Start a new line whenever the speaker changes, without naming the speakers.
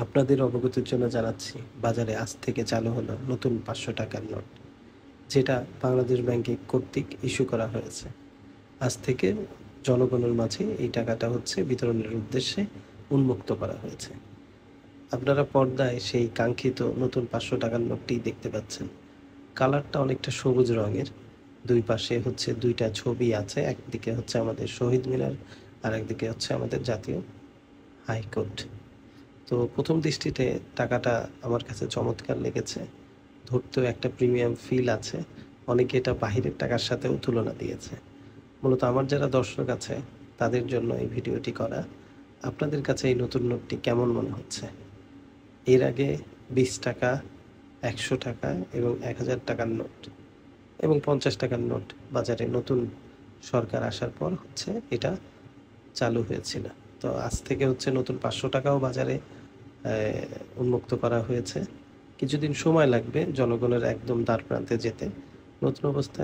আপনাদের অবগতির জন্য জানাচ্ছি, বাজারে আজ থেকে চালু হলো নতুন ৫০০ টাকার নোট, যেটা বাংলাদেশ ব্যাংকে কর্তৃক ইস্যু করা হয়েছে। আজ থেকে জনগণের মাঝে এই টাকাটা বিতরণের উদ্দেশ্যে উন্মুক্ত করা হয়েছে। আপনারা পর্দায় সেই কাঙ্ক্ষিত নতুন ৫০০ টাকার নোটটি দেখতে পাচ্ছেন। কালারটা অনেকটা সবুজ রঙের। দুই পাশে ২টা ছবি আছে। একদিকে আমাদের শহীদ মিনার, আর একদিকে আমাদের জাতীয় হাইকোর্ট। তো প্রথম দৃষ্টিতে টাকাটা আমার কাছে চমৎকার লেগেছে। ধরতেও একটা প্রিমিয়াম ফিল আছে। অনেকে এটা বাহিরের টাকার সাথেও তুলনা দিয়েছে। মূলত আমার যারা দর্শক আছে তাদের জন্য এই ভিডিওটি করা। আপনাদের কাছে এই নতুন নোটটি কেমন মনে হচ্ছে? এর আগে ২০ টাকা, ১০০ টাকা এবং ১,০০০ টাকার নোট এবং ৫০ টাকার নোট বাজারে নতুন সরকার আসার পর এটা চালু হয়েছিল। তো আজ থেকে নতুন ৫০০ টাকাও বাজারে উন্মুক্ত করা হয়েছে। কিছুদিন সময় লাগবে জনগণের একদম দ্বারপ্রান্তে যেতে। নতুন অবস্থায়